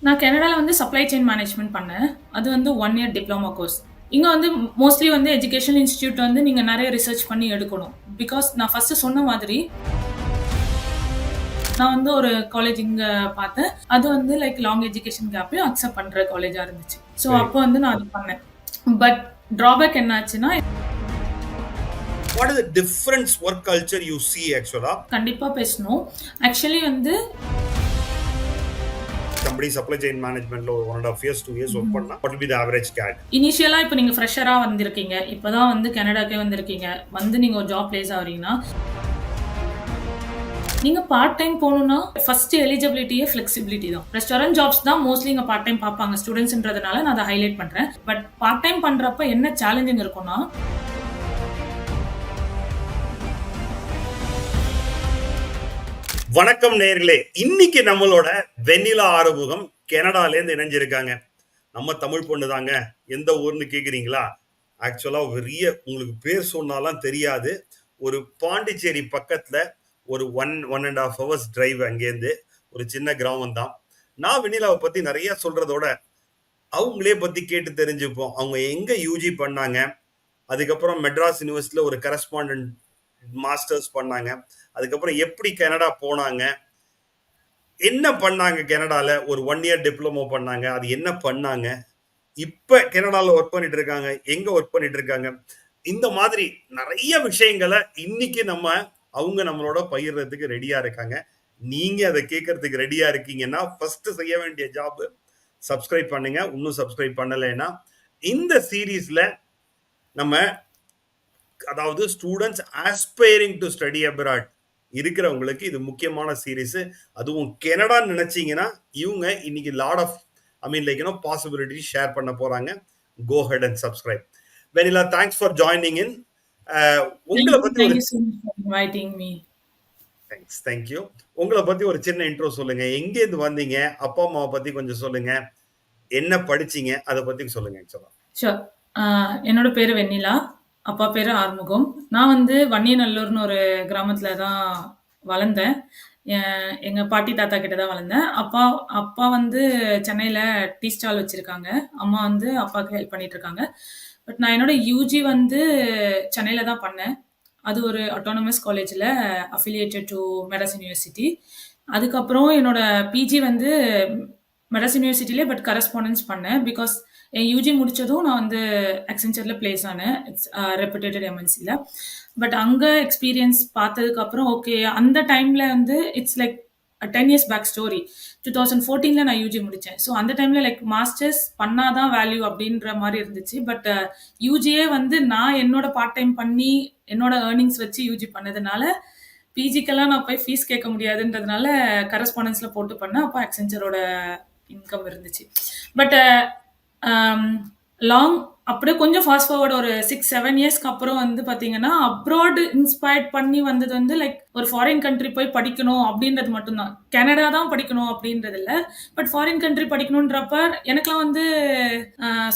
நான் கனடால வந்து சப்ளை செயின் மேனேஜ்மெண்ட் பண்ணேன். அது வந்து 1 இயர் டிப்ளோமா கோர்ஸ். இங்க வந்து மோஸ்ட்லி வந்து எஜுகேஷனல் இன்ஸ்டிடியூட் வந்து நீங்க நெறைய ரிசர்ச் பண்ணி எடுக்கணும். பிகாஸ் நான் ஃபர்ஸ்ட் சொன்ன மாதிரி, நான் வந்து ஒரு காலேஜ் இங்க பார்த்தேன். அது வந்து லைக் லாங் எஜுகேஷன் கேப்பையும் அக்செப்ட் பண்ற காலேஜா இருந்துச்சு. ஸோ சரி. அப்போ வந்து நான் அது பண்ணேன். பட் ட்ராபேக் என்ன ஆச்சுன்னா, What is the difference work culture you see actually? கண்டிப்பா பேசணும். ஆக்சுவலி வந்து Somebody supply chain management lo 1.5 years, 2 years work பண்ணா what will be the average CAD? இனிஷியலா இப்ப நீங்க ஃப்ரெஷரா வந்திருக்கீங்க. இப்பதான் வந்து கனடாக்கே வந்திருக்கீங்க. வந்து நீங்க ஒரு ஜாப் பிளேஸ் ஆகுறீங்கன்னா, நீங்க பார்ட் டைம் போணும்னா ஃபர்ஸ்ட் எலிஜிபிலிட்டியே ஃபிளெக்சிபிலிட்டி தான். ரெஸ்டாரண்ட் ஜாப்ஸ் தான் மோஸ்ட்லி இங்க பார்ட் டைம் பார்ப்பாங்க ஸ்டூடெண்ட்ஸ்ன்றதுனால நான் அதை ஹைலைட் பண்றேன். பட் பார்ட் டைம் பண்றப்ப என்ன சேலஞ்சிங் இருக்கும்னா, வணக்கம் நேயர்களே, இன்னைக்கு நம்மளோட வெண்ணிலா ஆறுமுகம் கனடால இருந்து இணைஞ்சிருக்காங்க. நம்ம தமிழ் பொண்ணு தாங்க. எந்த ஊர்னு கேக்குறீங்களா? ஆக்சுவலா பெரிய உங்களுக்கு பேர் சொன்னாலாம் தெரியாது. ஒரு பாண்டிச்சேரி பக்கத்துல ஒரு 1.5 hours டிரைவ் அங்கேருந்து ஒரு சின்ன கிராமம் தான். நான் வெண்ணிலாவை பத்தி நிறைய சொல்றதோட அவங்களே பத்தி கேட்டு தெரிஞ்சுப்போம். அவங்க எங்க யூஜி பண்ணாங்க, அதுக்கப்புறம் மெட்ராஸ் யூனிவர்சிட்டியில ஒரு கரஸ்பாண்டன்ட் மாஸ்டர்ஸ் பண்ணாங்க, அதுக்கப்புறம் எப்படி கனடா போனாங்க, என்ன பண்ணாங்க கனடால, ஒரு 1 இயர் டிப்ளமோ பண்ணாங்க, அது என்ன பண்ணாங்க, இப்ப கனடால ஒர்க் பண்ணிட்டு இருக்காங்க, எங்க ஒர்க் பண்ணிட்டு இருக்காங்க, இந்த மாதிரி நிறைய விஷயங்களை இன்னைக்கு அவங்க நம்மளோட பகிர்றதுக்கு ரெடியா இருக்காங்க. நீங்க அதை கேட்கறதுக்கு ரெடியா இருக்கீங்கன்னா ஃபர்ஸ்ட் செய்ய வேண்டிய ஜாப் சப்ஸ்கிரைப் பண்ணுங்க. இன்னும் சப்ஸ்கிரைப் பண்ணலைன்னா இந்த சீரீஸ்ல நம்ம, அதாவது students aspiring to study abroad இருக்கிறவங்களுக்கு இது முக்கியமான சீரீஸ். அதுவும் கனடான்னு நினைச்சீங்கன்னா இவங்க இன்னைக்கு லாட் ஆஃப் பாசிபிலிட்டி ஷேர் பண்ண போறாங்க. Go head and subscribe. Vennila, thanks for joining in. உங்களை பத்தி ஒரு thank you so much for inviting me. Thanks, thank you. உங்களை பத்தி ஒரு சின்ன இன்ட்ரோ சொல்லுங்க. எங்கேருந்து வந்தீங்க, அப்பா அம்மாவை பத்தி கொஞ்சம் சொல்லுங்க, என்ன படிச்சீங்க, அதை பத்தி சொல்லுங்க. ஆக்சுவலா ஷூர். என்னோட பேரு வெண்ணிலா. அப்பா பேரு ஆறுமுகம். நான் வந்து வன்னியநல்லூர்னு ஒரு கிராமத்துல தான் வளர்ந்தேன். எங்க பாட்டி தாத்தா கிட்ட தான் வளர்ந்தேன். அப்பா அப்பா வந்து சென்னையில டீ ஸ்டால் வச்சிருக்காங்க. அம்மா வந்து அப்பாவுக்கு ஹெல்ப் பண்ணிட்டு இருக்காங்க. பட் நான் என்னோட யூஜி வந்து சென்னையில தான் பண்ணேன். அது ஒரு அட்டானமஸ் காலேஜ்ல அஃபிலியேட்டட் டு மெட்ராஸ் யூனிவர்சிட்டி. அதுக்கப்புறம் என்னோட பிஜி வந்து மெட்ராஸ் யூனிவர்சிட்டிலே பட் கரஸ்பாண்டன்ஸ் பண்ணேன். பிகாஸ் என் யூஜி முடிச்சதும் நான் வந்து அக்சென்ச்சர்ல பிளேஸ் ஆனேன். இட்ஸ் ரெப்யூட்டட் எம்என்சில. பட் அங்க எக்ஸ்பீரியன்ஸ் பார்த்ததுக்கு அப்புறம் ஓகே, அந்த டைம்ல வந்து it's like 10 years back story. 2014ல நான் யூஜி முடிச்சேன். ஸோ அந்த டைம்ல லைக் மாஸ்டர்ஸ் பண்ணாதான் வேல்யூ அப்படின்ற மாதிரி இருந்துச்சு. பட் யூஜியே வந்து நான் என்னோட பார்ட் டைம் பண்ணி என்னோட ஏர்னிங்ஸ் வச்சு யூஜி பண்ணதுனால பிஜிக்கெல்லாம் நான் போய் ஃபீஸ் கேட்க முடியாதுன்றதுனால கரஸ்பாண்டன்ஸ்ல போட்டு பண்ணேன். அப்போ அக்சென்ச்சரோட இன்கம் இருந்துச்சு. பட் லாங் அப்படியே கொஞ்சம் ஃபாஸ்ட் ஃபார்வர்ட் ஒரு 6-7 இயர்ஸ்க்கு அப்புறம் வந்து பாத்தீங்கன்னா அப்ராட் இன்ஸ்பயர்ட் பண்ணி வந்தது வந்து லைக் ஒரு ஃபாரின் கண்ட்ரி போய் படிக்கணும் அப்படின்றது மட்டும்தான். கனடா தான் படிக்கணும் அப்படின்றது இல்லை. பட் ஃபாரின் கண்ட்ரி படிக்கணுன்றப்ப எனக்குலாம் வந்து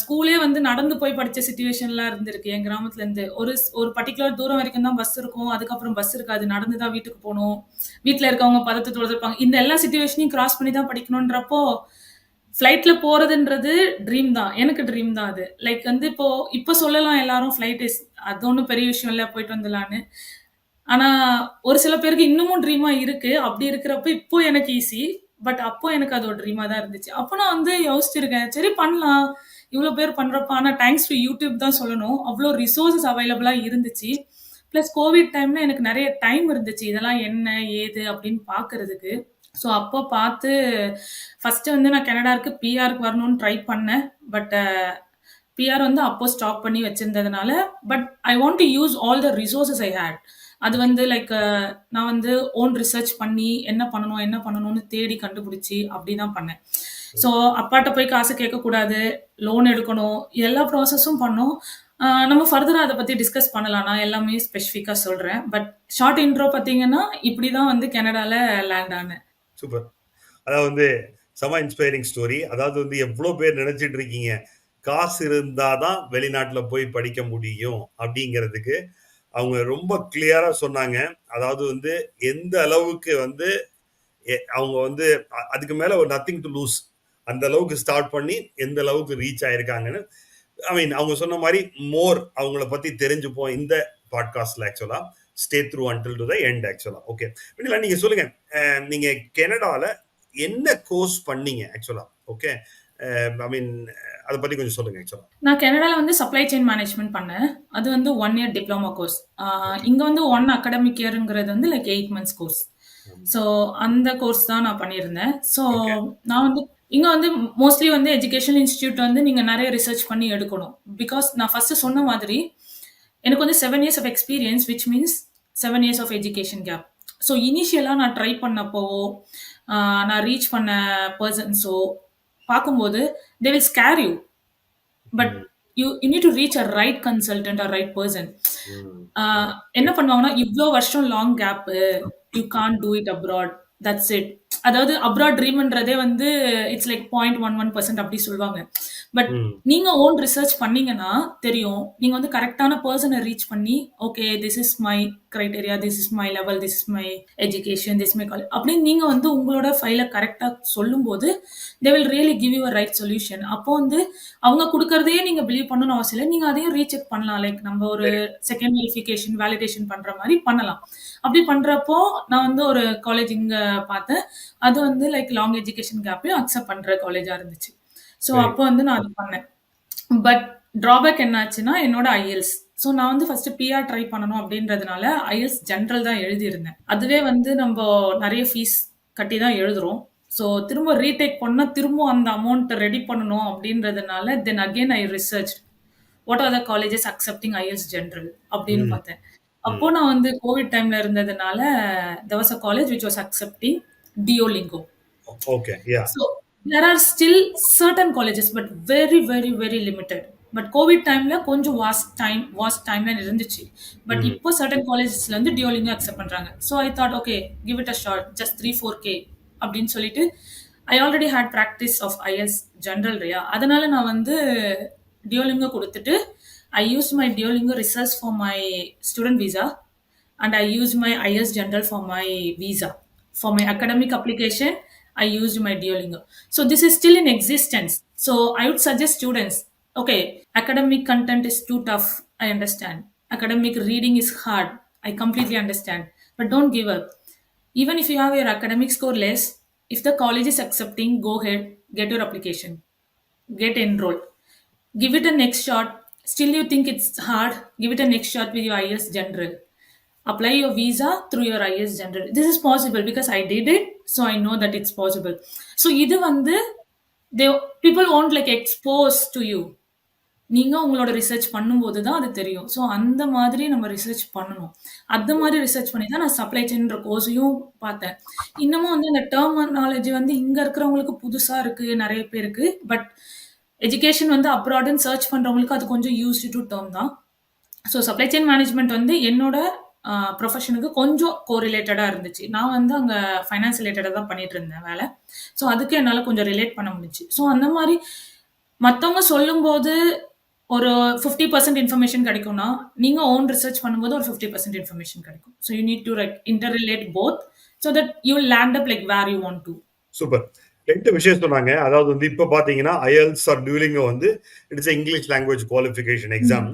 ஸ்கூலே வந்து நடந்து போய் படிச்ச சுச்சுவேஷன்லாம் இருந்திருக்கு. என் கிராமத்துல இருந்து ஒரு ஒரு பர்டிகுலர் தூரம் வரைக்கும் தான் பஸ் இருக்கும். அதுக்கப்புறம் பஸ் இருக்காது, நடந்து தான் வீட்டுக்கு போகணும். வீட்டில் இருக்கவங்க பதட்டத்தோட இருப்பாங்க. இந்த எல்லா சுச்சுவேஷனையும் கிராஸ் பண்ணி தான் படிக்கணுன்றப்போ ஃப்ளைட்ல போறதுன்றது ட்ரீம் தான். எனக்கு ட்ரீம் தான் அது. லைக் வந்து இப்போ சொல்லலாம் எல்லாரும் ஃப்ளைட் அது ஒன்றும் பெரிய விஷயம் இல்லை, போயிட்டு வந்துடலான்னு. ஆனா ஒரு சில பேருக்கு இன்னமும் ட்ரீமா இருக்கு. அப்படி இருக்கிறப்ப இப்போ எனக்கு ஈஸி. பட் அப்போ எனக்கு அது ஒரு ட்ரீமா தான் இருந்துச்சு. அப்போ நான் வந்து யோசிச்சிருக்கேன், சரி பண்ணலாம். இவ்வளோ பேர் பண்றப்ப, ஆனா தேங்க்ஸ் டு யூடியூப் தான் சொல்லணும். அவ்வளோ ரிசோர்சஸ் அவைலபிளா இருந்துச்சு. பிளஸ் கோவிட் டைம்ல எனக்கு நிறைய டைம் இருந்துச்சு இதெல்லாம் என்ன ஏது அப்படின்னு பாக்குறதுக்கு. ஸோ அப்போ பார்த்து ஃபர்ஸ்ட் வந்து நான் கனடாவுக்கு பிஆருக்கு வரணும்னு ட்ரை பண்ணேன். பட் பிஆர் வந்து அப்போ ஸ்டாப் பண்ணி வச்சிருந்ததுனால, but I want to use all the resources I had. அது வந்து லைக் நான் வந்து ஓன் ரிசர்ச் பண்ணி என்ன பண்ணணும் என்ன பண்ணணும்னு தேடி கண்டுபிடிச்சி அப்படி தான் பண்ணேன். ஸோ அப்பாட்ட போய் காசு கேட்கக்கூடாது, லோன் எடுக்கணும், எல்லா ப்ராசஸும் பண்ணோம். நம்ம ஃபர்தராக அதை பற்றி டிஸ்கஸ் பண்ணலாம். நான் எல்லாமே ஸ்பெசிஃபிக்காக சொல்கிறேன். பட் ஷார்ட் இன்ட்ரோ பார்த்தீங்கன்னா இப்படி தான் வந்து கனடாவில் லேண்ட் ஆனேன். சூப்பர். அதாவது வந்து செம இன்ஸ்பைரிங் ஸ்டோரி. அதாவது வந்து எவ்வளோ பேர் நினைச்சிட்டு இருக்கீங்க காசு இருந்தாதான் வெளிநாட்டுல போய் படிக்க முடியும் அப்படிங்கிறதுக்கு அவங்க ரொம்ப கிளியரா சொன்னாங்க. அதாவது வந்து எந்த அளவுக்கு வந்து அவங்க வந்து அதுக்கு மேல ஒரு நத்திங் டு லூஸ், அந்த அளவுக்கு ஸ்டார்ட் பண்ணி எந்த அளவுக்கு ரீச் ஆயிருக்காங்கன்னு ஐ மீன் அவங்க சொன்ன மாதிரி மோர் அவங்கள பத்தி தெரிஞ்சுப்போம் இந்த பாட்காஸ்ட்ல ஆக்சுவலா stay through until to the end ஆக்சுவலா ஓகே நீங்க சொல்லுங்க நீங்க கனடால என்ன கோர்ஸ் பண்ணீங்க ஆக்சுவலா ஓகே ஐ மீன் அதை பத்தி கொஞ்சம் சொல்லுங்க ஆக்சுவலா நான் கனடால வந்து சப்ளை செயின் மேனேஜ்மெண்ட் பண்ணேன். அது வந்து 1 இயர் டிப்ளமோ கோர்ஸ். ஓகே இங்க வந்து 1 அகாடமிக் இயர்ங்கிறது வந்து லைக் 8 மந்த்ஸ் கோர்ஸ். ஸோ அந்த கோர்ஸ் தான் நான் பண்ணியிருந்தேன். ஸோ ஓகே நான் வந்து இங்க வந்து மோஸ்ட்லி வந்து எஜுகேஷன் இன்ஸ்டிடியூட் வந்து நீங்க நிறைய ரிசர்ச் பண்ணி எடுக்கணும். பிகாஸ் நான் ஃபர்ஸ்ட் சொன்ன மாதிரி எனக்கு வந்து 7 years of experience which means 7 years of education gap. So இனிஷியலாக நான் ட்ரை பண்ணப்போ நான் ரீச் பண்ண பர்சன்ஸோ பார்க்கும்போது they will scare you. But you need to reach a right consultant or right person. என்ன பண்ணுவாங்கன்னா இவ்வளோ வருஷம் long gap, you can do it abroad, that's it. அதாவது அப்ராட் ட்ரீம்ன்றதே வந்து இட்ஸ் லைக் 0.11% அப்படி சொல்லுவாங்க. பட் நீங்க ஓன் ரிசர்ச் பண்ணீங்கன்னா தெரியும். நீங்க வந்து கரெக்டான பர்சனை ரீச் பண்ணி okay this is my criteria, this is my level, this is my education, this my college அப்படின்னு நீங்க வந்து உங்களோட ஃபைலை கரெக்டா சொல்லும்போது they will really give you a right solution. அப்போ வந்து அவங்க கொடுக்கறதையே நீங்க பிலீவ் பண்ணணும்னு அவசியம் இல்லை. நீங்க அதையும் ரீசெக் பண்ணலாம். லைக் நம்ம ஒரு செகண்ட் வெரிஃபிகேஷன் வேலிடேஷன் பண்ற மாதிரி பண்ணலாம். அப்படி பண்றப்போ நான் வந்து ஒரு காலேஜ் இங்க பார்த்தேன். அது வந்து லைக் லாங் எஜுகேஷன் கேப்பையும் அக்செப்ட் பண்ற காலேஜா இருந்துச்சு. ஸோ அப்போ வந்து நான் அது பண்ணேன். பட் ட்ராபேக் என்னாச்சுன்னா என்னோட ஐஎல்ஸ். ஸோ நான் வந்து ஃபர்ஸ்ட் பிஆர் ட்ரை பண்ணணும் அப்படின்றதுனால ஐஎல்ஸ் ஜென்ரல் தான் எழுதியிருந்தேன். அதுவே வந்து நம்ம நிறைய ஃபீஸ் கட்டி தான் எழுதுறோம். ஸோ திரும்ப ரீடேக் பண்ணா திரும்ப அந்த அமௌண்ட் ரெடி பண்ணணும் அப்படின்றதுனால then again I research what are the colleges accepting ஐஎல்ஸ் general அப்படின்னு பார்த்தேன். அப்போ நான் வந்து கோவிட் டைம்ல இருந்ததுனால there was a college which was accepting Duolingo. Okay yeah So there are still certain colleges, but very, very, very limited. But Covid டைம்ல கொஞ்சம் vast டைம்ல இருந்துச்சு. பட் இப்போ சர்டன் காலேஜஸ்ல இருந்து டியோலிங்கோ அக்செப்ட் பண்றாங்க. So I thought okay give it a shot just 3-4K அப்படின்னு சொல்லிட்டு I already had practice of IELTS general ரையா. அதனால நான் வந்து டியோலிங்கோ கொடுத்துட்டு I use my Duolingo research for my student visa and I used my IS General for my visa. For my academic application, I used my Duolingo. So this is still in existence. So I would suggest students, okay, academic content is too tough. I understand. Academic reading is hard. I completely understand. But don't give up. Even if you have your academic score less, if the college is accepting, go ahead, get your application, get enrolled. Give it a next shot. Still, you think it's hard? Give it a next shot with your IS General. Apply your visa through your IS General. This is possible because I did it, so I know that it's possible. So, இது வந்து they people won't like expose to you. நீங்க உங்களோட research பண்ணும்போது தான் அது தெரியும். So அந்த மாதிரி நம்ம ரிசர்ச் பண்ணணும். அந்த மாதிரி ரிசர்ச் பண்ணி தான் நான் சப்ளை செயின்ற கோர்ஸையும் பார்த்தேன். இன்னமும் வந்து இந்த டெர்மினாலஜி வந்து இங்க இருக்கிறவங்களுக்கு புதுசா இருக்கு நிறைய பேருக்கு. பட் எஜுகேஷன் வந்து அப்ராட்னு சர்ச் பண்றவங்களுக்கு அது கொஞ்சம் யூஸ்டு டு டேர்ம் தான். ஸோ சப்ளை செயின் மேனேஜ்மெண்ட் வந்து என்னோட ப்ரொஃபஷனுக்கு கொஞ்சம் கோரிலேட்டடாக இருந்துச்சு. நான் வந்து அங்கே ஃபைனான்ஸ் ரிலேட்டடாக தான் பண்ணிட்டு இருந்தேன் வேலை. ஸோ அதுக்கு என்னால் கொஞ்சம் ரிலேட் பண்ண முடிஞ்சுச்சு. ஸோ அந்த மாதிரி மற்றவங்க சொல்லும்போது ஒரு 50% இன்ஃபர்மேஷன் கிடைக்கும்னா நீங்கள் ஓன் ரிசர்ச் பண்ணும்போது ஒரு 50% இன்ஃபர்மேஷன் கிடைக்கும். So you need to interrelate both so that you land up like where you want to. Super. 2 விஷயம் சொன்னாங்க. அதாவது வந்து இப்போ பார்த்தீங்கன்னா ஐஎல்ஸ் ஆர் டியூலிங்கோ வந்து it's English language qualification exam.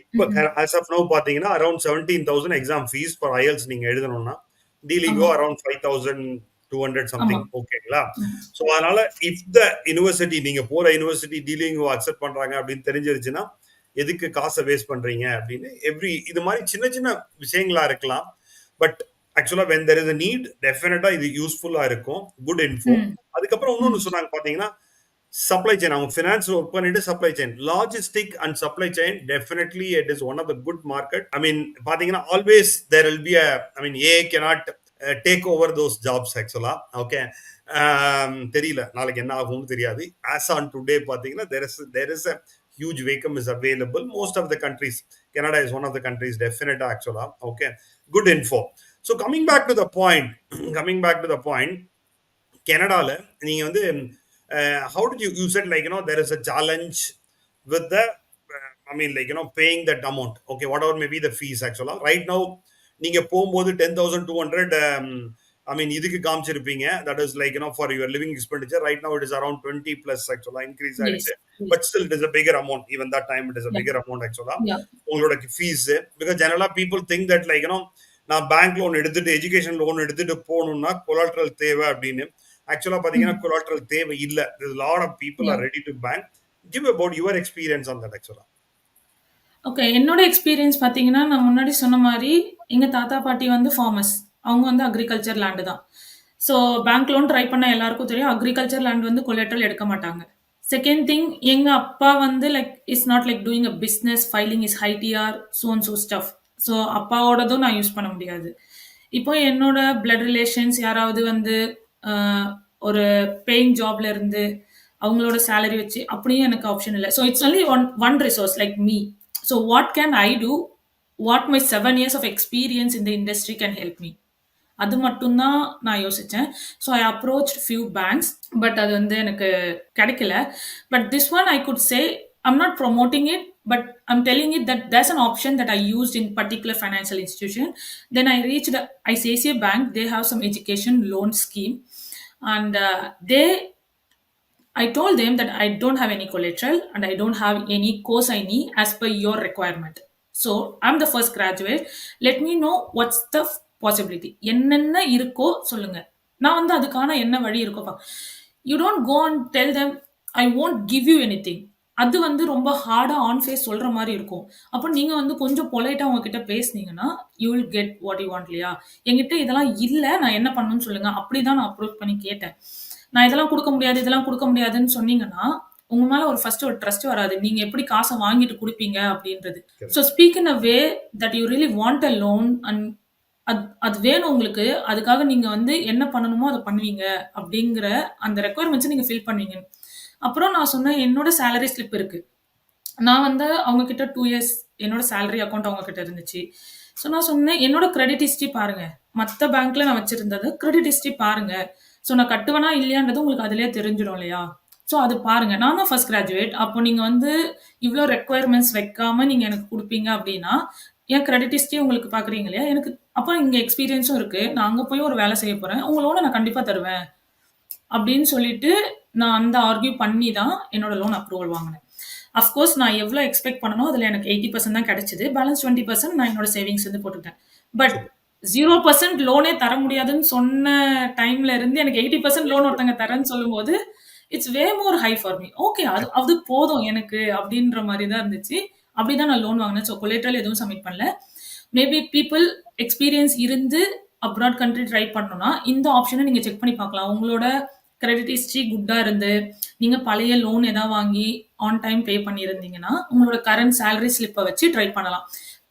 இப்போ ஆஸ் ஆஃப் நவ் பார்த்தீங்கன்னா அரௌண்ட் 17,000 எக்ஸாம் ஃபீஸ் ஃபார் ஐஎல்ஸ் நீங்கள் எழுதணும்னா, டிலிங்கோ அரௌண்ட் 5,200 சம்திங். ஓகேங்களா? ஸோ அதனால இஃப் த யூனிவர்சிட்டி நீங்கள் போகிற யூனிவர்சிட்டி டிலிங்கோ அக்செப்ட் பண்ணுறாங்க அப்படின்னு தெரிஞ்சிருச்சுன்னா எதுக்கு காசை வேஸ்ட் பண்ணுறீங்க அப்படின்னு இது மாதிரி சின்ன சின்ன விஷயங்களா இருக்கலாம். But actually when there is a need டெஃபினட்டா இது யூஸ்ஃபுல்லா இருக்கும். Good info. அதுக்கப்புறம் இன்னொன்னு சொன்னாங்க பாத்தீங்கன்னா சப்ளை செயின். அவங்க ஃபினான்ஸ் ஒர்க் பண்ணிட்டு supply chain, logistic and supply chain definitely it is one of the good market. I mean பாத்தீங்கன்னா always there will be a cannot take over those jobs actually. Okay, தெரியல நாளைக்கு என்ன ஆகும்னு தெரியாது. As on today பாத்தீங்கன்னா there is a huge vacuum is available. Most of the countries, Canada is one of the countries definitely actually. Okay, good info. So coming back to the point, Canada நீங்க வந்து how did you said like there is a challenge with the I mean like paying that amount. Okay, whatever may be the fees actually. Right now நீங்க போகும்போது 10,200 I mean, இதுக்கு காமிச்சிருப்பீங்க. That is like, for your living expenditure. Right now, it is around 20 plus actually increase Yes. ஆயிடுச்சு. Yes. But still, it is a bigger amount. Even that time, it is a Yeah. bigger amount actually. Yeah. உங்களோட fees. Because generally, people think that like, நான் bank loan எடுத்துட்டு education loan எடுத்துட்டு போகணும்னா collateral தேவை அப்படின்னு. ஆக்சுவலா பாத்தீங்கன்னா collateral தேவை இல்ல. Lot of people Yeah. Are ready to bank. Give about your experience on that ஆக்சுவலா. ஓகே. என்னோட எக்ஸ்பீரியன்ஸ் பார்த்தீங்கன்னா, நான் முன்னாடி சொன்ன மாரி, எங்க தாத்தா, பாட்டி வந்து ஃபார்மர்ஸ். அவங்க வந்து அக்ரிகல்ச்சர் லேண்ட் தான். ஸோ பேங்க் லோன் ட்ரை பண்ண எல்லாருக்கும் தெரியும். அக்ரிகல்ச்சர் லேண்ட் வந்து கொலேட்ரல் எடுக்க மாட்டாங்க. செகண்ட் திங், எங்க அப்பா வந்து like is not like doing a business, filing is high TR, so and so stuff. So அப்பாவோடதும் நான் யூஸ் பண்ண முடியாது. இப்போ என்னோட பிளட் ரிலேஷன்ஸ் யாராவது வந்து ஆஹ், ஒரு பேயிங் ஜாப்ல இருந்து அவங்களோட சேலரி வச்சு அப்படியும் எனக்கு ஆப்ஷன் இல்லை. So it's only one resource like me. So what can I do? What my 7 years of experience இந்த இண்டஸ்ட்ரி கேன் ஹெல்ப் மீ? அது மட்டும்தான் நான் யோசிச்சேன். So I approach few banks. But அது வந்து எனக்கு கிடைக்கல. But this one I could say I'm not promoting it, but I'm telling it that there's an option that I used in particular financial institution. Then I reached ICICI bank. They have some education loan scheme and they I told them that I don't have any collateral and I don't have any cosigning as per your requirement. So I'm the first graduate. Let me know what's the possibility. என்னென்ன இருக்கோ சொல்லுங்க. நான் வந்து அதுக்கான என்ன வழி இருக்கோ பா. You don't go and tell them I won't give you anything. அது வந்து ரொம்ப ஹார்டா ஆன் ஃபேஸ் சொல்ற மாதிரி இருக்கும். அப்போ நீங்க வந்து கொஞ்சம் பொலைட்டா உங்ககிட்ட பேசுனீங்கன்னா you will get what you want இல்லையா? என்கிட்ட இதெல்லாம் இல்ல, நான் என்ன பண்ணணும்னு சொல்லுங்க. அப்படிதான் நான் அப்ரோச் பண்ணி கேட்டேன். நான் இதெல்லாம் கொடுக்க முடியாது, இதெல்லாம் கொடுக்க முடியாதுன்னு சொன்னீங்கன்னா உங்க மேல ஒரு ஃபர்ஸ்ட் ஒரு ட்ரஸ்ட் வராது. நீங்க எப்படி காசை வாங்கிட்டு கொடுப்பீங்க அப்படின்றது. So speak in a way that you really want a loan and அது வேணும் உங்களுக்கு. அதுக்காக நீங்க வந்து என்ன பண்ணணுமோ அதை பண்ணுவீங்க அப்படிங்கிற அந்த ரெக்குவயர்மெண்ட்ஸை நீங்க ஃபில் பண்ணுவீங்க. அப்புறம் நான் சொன்னேன் என்னோட சேலரி ஸ்லிப் இருக்கு. நான் வந்து அவங்க கிட்ட 2 years என்னோட சேலரி அக்கௌண்ட் அவங்க கிட்ட இருந்துச்சு. ஸோ நான் சொன்னேன் என்னோட கிரெடிட் ஹிஸ்ட்ரி பாருங்க. மற்ற பேங்க்ல நான் வச்சிருந்தது கிரெடிட் ஹிஸ்ட்ரி பாருங்க. ஸோ நான் கட்டுவேனா இல்லையான்றது உங்களுக்கு அதிலே தெரிஞ்சிடும் இல்லையா? ஸோ அது பாருங்க. நான் தான் ஃபர்ஸ்ட் கிராஜுவேட். அப்போ நீங்க வந்து இவ்வளோ ரெக்குவயர்மெண்ட்ஸ் வைக்காம நீங்க எனக்கு கொடுப்பீங்க அப்படின்னா என் கிரெடிட் ஹிஸ்ட்ரி உங்களுக்கு பாக்குறீங்க இல்லையா? எனக்கு அப்போ இங்க எக்ஸ்பீரியன்ஸும் இருக்கு. நான் அங்க போய் ஒரு வேலை செய்ய போறேன். உங்களோட நான் கண்டிப்பா தருவேன் அப்படின்னு சொல்லிட்டு நான் அந்த ஆர்கியூ பண்ணி தான் என்னோட லோன் அப்ரூவல் வாங்கினேன். அஃப்கோர்ஸ் நான் எவ்வளோ எக்ஸ்பெக்ட் பண்ணனோ அதில் எனக்கு 80% தான் கிடைச்சது. பேலன்ஸ் 20% நான் என்னோட சேவிங்ஸ் வந்து போட்டுக்கிட்டேன். பட் 0% லோனே தர முடியாதுன்னு சொன்ன டைம்ல இருந்து எனக்கு 80% லோன் ஒருத்தங்க தரேன்னு சொல்லும்போது it's way more high for me. Okay, அது அது போதும் எனக்கு அப்படின்ற மாதிரி தான் இருந்துச்சு. அப்படிதான் நான் லோன் வாங்கினேன். ஸோ கொலேட்ரல் எதுவும் சப்மிட் பண்ணல. மேபி பீப்புள் எக்ஸ்பீரியன்ஸ் இருந்து அப்ராட் கண்ட்ரி ட்ரை பண்ணணும்னா இந்த ஆப்ஷனை நீங்க செக் பண்ணி பார்க்கலாம். உங்களோட கிரெடிட் ஹிஸ்ட்ரி குட்டா இருந்து நீங்க பழைய லோன் ஏதாவது வாங்கி ஆன் டைம் பே பண்ணியிருந்தீங்கன்னா உங்களோட கரண்ட் சேலரி ஸ்லிப்பை வச்சு ட்ரை பண்ணலாம்.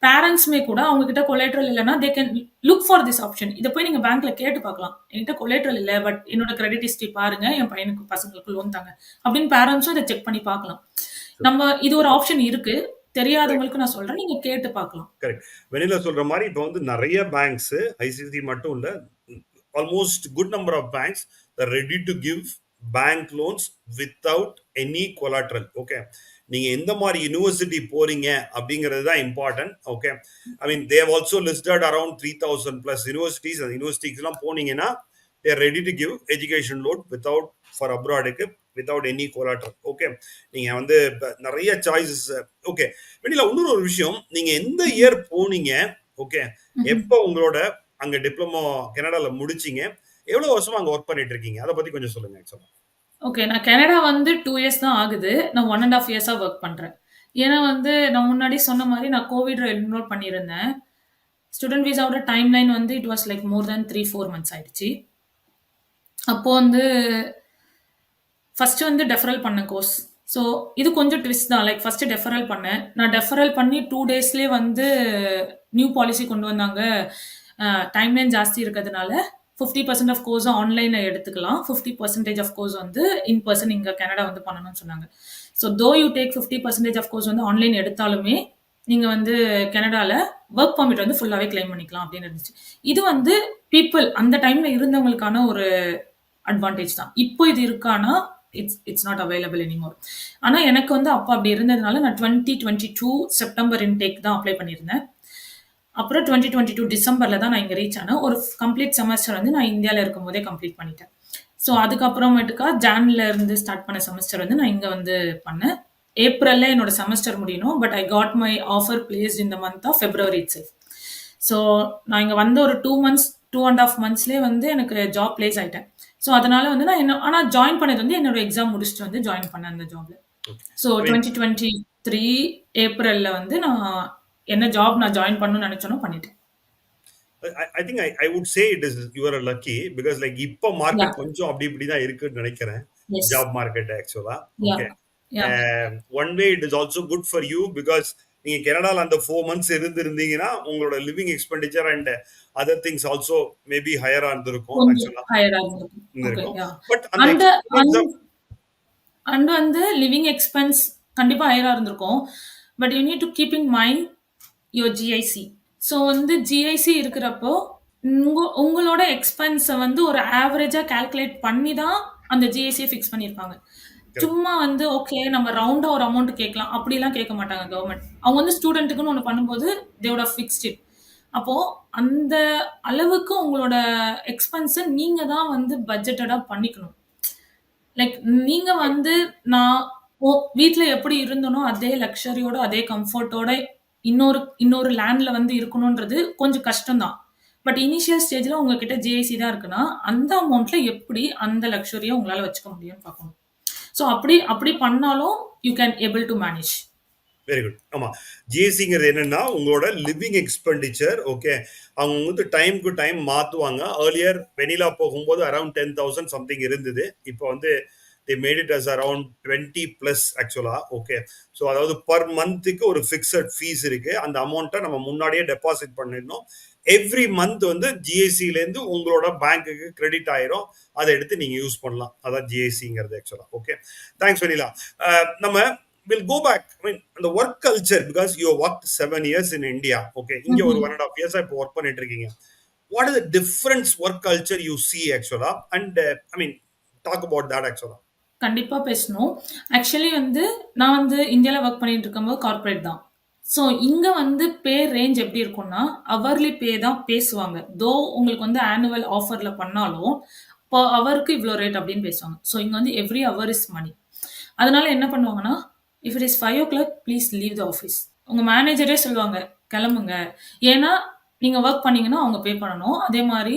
பேரண்ட்ஸுமே கூட அவங்க கிட்ட கொலேட்ரல் இல்லைன்னா they can look for this option. இதை போய் நீங்க பேங்க்ல கேட்டு பார்க்கலாம். என்கிட்ட கொலேட்ரல் இல்லை, பட் என்னோட கிரெடிட் ஹிஸ்ட்ரி பாருங்க, என் பையனுக்கு பசங்களுக்கு லோன் தாங்க அப்படின்னு பேரண்ட்ஸும் இதை செக் பண்ணி பார்க்கலாம். நம்ம இது ஒரு ஆப்ஷன் இருக்கு. தெரியாதவங்களுக்கு நான் சொல்றேன், நீங்க கேட்டு பார்க்கலாம். கரெக்ட். வெனிலா சொல்ற மாதிரி இப்போ வந்து நிறைய பேங்க்ஸ் ஐசிசி மட்டும் இல்ல, almost good number of banks are ready to give bank loans without any collateral. Okay, நீங்க எந்த மாதிரி யூனிவர்சிட்டி போறீங்க அப்படிங்கிறது தான் important. Okay, I mean they also listed around 3000 plus universities. அந்த யூனிவர்சிட்டிஸ்லாம் போனீங்கன்னா they're ready to give education loan without for அப்ராடுக்கு வித்தவுட் எனி கொலாட்ரல். ஓகே, நீங்க வந்து நிறைய சாய்ஸஸ். ஓகே வெண்ணிலா, இன்னொரு ஒரு விஷயம், நீங்க எந்த இயர் போனீங்க? ஓகே, எப்போ உங்களோட அங்க டிப்ளமோ கனடால முடிச்சீங்க? எவ்வளவு வருஷமா அங்க ஒர்க் பண்ணிட்டு இருக்கீங்க? அதை பத்தி கொஞ்சம் சொல்லுங்க. ஆக்சுவலா ஓகே, நான் கனடா வந்து 2 years தான் ஆகுது. நான் 1.5 years ஒர்க் பண்றேன். ஏன்னா வந்து நான் முன்னாடி சொன்ன மாதிரி நான் கோவிட்ல என்ரோல் பண்ணியிருந்தேன். ஸ்டூடெண்ட் விசாவோட டைம் லைன் வந்து it was like more than 3-4 months ஆயிடுச்சு. அப்போ வந்து ஃபர்ஸ்ட் வந்து டெஃபரல் பண்ண கோர்ஸ். ஸோ இது கொஞ்சம் ட்விஸ்ட் தான். லைக் ஃபர்ஸ்ட் டெஃபரல் பண்ணேன். நான் டெஃபரல் பண்ணி 2 daysலேயே வந்து நியூ பாலிசி கொண்டு வந்தாங்க. டைம் லைன் ஜாஸ்தி இருக்கிறதுனால 50% ஆஃப் கோர்ஸ் ஆன்லைனில் எடுத்துக்கலாம், 50% ஆஃப் கோர்ஸ் வந்து இன் பர்சன் இங்கே கனடா வந்து பண்ணணும்னு சொன்னாங்க. So though you take 50% of course வந்து ஆன்லைன் எடுத்தாலுமே நீங்கள் வந்து கனடாவில் ஒர்க் பர்மிட் வந்து ஃபுல்லாகவே கிளைம் பண்ணிக்கலாம் அப்படின்னு இருந்துச்சு. இது வந்து பீப்புள் அந்த டைமில் இருந்தவங்களுக்கான ஒரு அட்வான்டேஜ் தான். இப்போ இது இருக்கானா இட்ஸ் நாட் அவைலபிள் எனிமோர். ஆனால் எனக்கு வந்து அப்போ அப்படி இருந்ததுனால நான் 2022 செப்டம்பர் இன்டேக் தான் அப்ளை பண்ணியிருந்தேன். அப்புறம் 2022 டிசம்பர்ல தான் நான் இங்க ரீச் ஆனேன். ஒரு கம்ப்ளீட் செமஸ்டர் வந்து நான் இந்தியால இருக்கும்போதே கம்ப்ளீட் பண்ணிட்டேன். ஸோ அதுக்கப்புறமேட்டுக்கா ஜான்ல இருந்து ஸ்டார்ட் பண்ண செமஸ்டர் வந்து நான் இங்க வந்து பண்ணேன். ஏப்ரல்ல என்னோட செமஸ்டர் முடியணும். But I got my offer placed in the month of February itself. So நான் இங்க வந்த ஒரு 2 மந்த்ஸ் 2 1/2 மந்த்ஸ்லயே வந்து எனக்கு ஜாப் பிளேஸ் ஆயிட்டேன். ஸோ அதனால வந்து நான் என்ன ஆனா ஜாயின் பண்ணது வந்து என்னோட எக்ஸாம் முடிச்சுட்டு வந்து ஜாயின் பண்ணேன் அந்த ஜாப்ல. ஸோ ஐ மீன் 2023 ஏப்ரல்ல வந்து நான் என்ன ஜாப் நான் ஜாயின் பண்ணணும்னு நினைச்சேனோ பண்ணிட்டேன். I think I would say it is your lucky because like இப்போ யா, மார்க்கெட் கொஞ்சம் அப்படி இப்படி தான் இருக்குன்னு நினைக்கிறேன். S, job market actually. Yeah, okay. Yeah. One way it is also good for you because நீங்க கனடால அந்த 4 மந்த்ஸ் இருந்தீங்கன்னா உங்களோட living expenditure and other things also maybe ஹையரா இருந்திருக்கும் கொஞ்சம் ஆக்சுவலா ஹையரா இருந்திருக்கும். ஓகே, இருந்திருக்கும். யா. பட் அந்த அண்ட் எக்ஸ்பீரியன்ஸ் அண்ட் அண்ட் வந்து லிவிங் எக்ஸ்பென்ஸ் கண்டிப்பா ஹையரா இருந்திருக்கும். But you need to keep in mind your GIC. So வந்து ஜிஐசி இருக்கிறப்போ உங்களோட எக்ஸ்பென்ஸை வந்து ஒரு ஆவரேஜா கால்குலேட் பண்ணி தான் அந்த ஜிஐசியை ஃபிக்ஸ் பண்ணியிருப்பாங்க. சும்மா வந்து ஓகே நம்ம ரவுண்டா ஒரு அமௌண்ட் கேட்கலாம் அப்படிலாம் கேட்க மாட்டாங்க கவர்மெண்ட். அவங்க வந்து ஸ்டூடெண்ட்டுக்குன்னு ஒன்று பண்ணும்போது தேவோட ஃபிக்ஸ்ட் இட். அப்போ அந்த அளவுக்கு உங்களோட எக்ஸ்பென்ஸை நீங்க தான் வந்து பட்ஜெட்டடா பண்ணிக்கணும். லைக் நீங்க வந்து நான் வீட்ல எப்படி இருந்தனோ அதே லக்ஸரியோட அதே கம்ஃபர்ட்டோட இன்னொரு இன்னொரு லேண்ட்ல வந்து இருக்கணும்ன்றது கொஞ்சம் கஷ்டம் தான். பட் இனிஷியல் ஸ்டேஜ்ல உங்ககிட்ட ஜேஏசி தான் இருக்குன்னா அந்த அமௌண்ட்ல எப்படி அந்த லக்ஸரியை உங்களால வச்சுக்க முடியும்னு பார்க்கணும். ஸோ அப்படி அப்படி பண்ணாலும் you can able to manage. Very good. ஆமா, ஜிஎஸ்டிங்கிறது என்னன்னா உங்களோட லிவிங் எக்ஸ்பெண்டிச்சர். ஓகே, அவங்க வந்து டைம்க்கு டைம் மாத்துவாங்க. ஏர்லியர் வெனிலா போகும்போது அரௌண்ட் 10,000 சம்திங் இருந்தது. இப்போ வந்து they made it as around 20 plus ஆக்சுவலா. ஓகே, ஸோ அதாவது பர் மந்த்துக்கு ஒரு ஃபிக்ஸட் ஃபீஸ் இருக்கு. அந்த அமௌண்ட்டை நம்ம முன்னாடியே டெபாசிட் பண்ணிடணும். எவ்ரி மந்த் வந்து ஜிஎஸ்சிலேருந்து உங்களோட பேங்க்குக்கு கிரெடிட் ஆயிரும். அதை எடுத்து நீங்க யூஸ் பண்ணலாம். அதான் ஜிஎஸ்சிங்கிறது ஆக்சுவலா. Okay, thanks Vennila. நம்ம we'll go back. I mean, the work culture, because you have worked 7 years in India. Okay, இங்க ஒரு 1.5 years இப்போ ஒர்க் பண்ணிட்டு இருக்கீங்க. What is the difference work culture you see actually? And I mean, talk about that actually. கண்டிப்பா பேசணும். Actually வந்து நான் வந்து இந்தியால ஒர்க் பண்ணிட்டு இருக்கும்போது கார்ப்பரேட் தான். ஸோ இங்க வந்து பே ரேஞ்ச் எப்படி இருக்கும்னா அவர்லி பே தான் பேசுவாங்க. தோ உங்களுக்கு வந்து ஆனுவல் ஆஃபர்ல பண்ணாலும் per ஹவருக்கு இவ்வளோ ரேட் அப்படின்னு பேசுவாங்க. ஸோ இங்க வந்து எவ்ரி ஹவர் இஸ் மணி. அதனால என்ன பண்ணுவாங்கன்னா if it is 5 o'clock please leave the office. உங்க மேனேஜரே சொல்லுவாங்க கிளம்புங்க. ஏன்னா நீங்க ஒர்க் பண்ணீங்கன்னா அவங்க பே பண்ணணும். அதே மாதிரி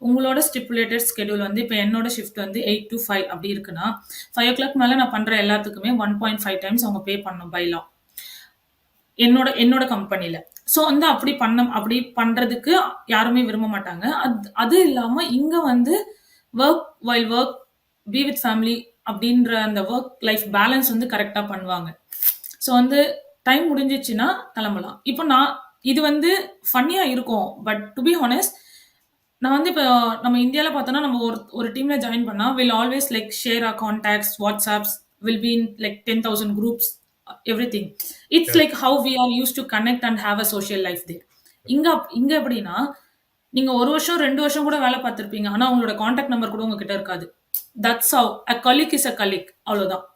உங்களோட ஸ்டிப்புலேட்டட் ஸ்கெடியூல் வந்து இப்போ என்னோட ஷிஃப்ட் வந்து 8 to 5 அப்படி இருக்குன்னா 5 o'clock மேல நான் பண்ற எல்லாத்துக்குமே 1.5 டைம்ஸ் அவங்க பே பண்ணணும் பை லா என்னோட என்னோட கம்பெனில. ஸோ வந்து அப்படி பண்றதுக்கு யாருமே விரும்ப மாட்டாங்க. அது இல்லாம இங்க வந்து work while work be with family அப்படின்ற அந்த ஒர்க் லைஃப் பேலன்ஸ் வந்து கரெக்டா பண்ணுவாங்க. ஸோ வந்து டைம் முடிஞ்சிச்சுன்னா கிளம்பலாம். இப்போ இது வந்து ஃபன்னியா இருக்கும். பட் டு பி ஹானஸ்ட் நான் வந்து இப்போ நம்ம இந்தியால பார்த்தோம்னா நம்ம ஒரு டீம்ல ஜாயின் பண்ணா will always like share our contacts WhatsApps will be in like 10,000 groups everything. It's like how we are use to connect and have a social life there. இங்க எப்படின்னா நீங்க 1 வருஷம் 2 வருஷம் கூட வேலை பார்த்திருப்பீங்க. ஆனா உங்களோட கான்டாக்ட் நம்பர் கூட உங்ககிட்ட இருக்காது. That's how a colleague is a colleague. அவ்வளவுதான்.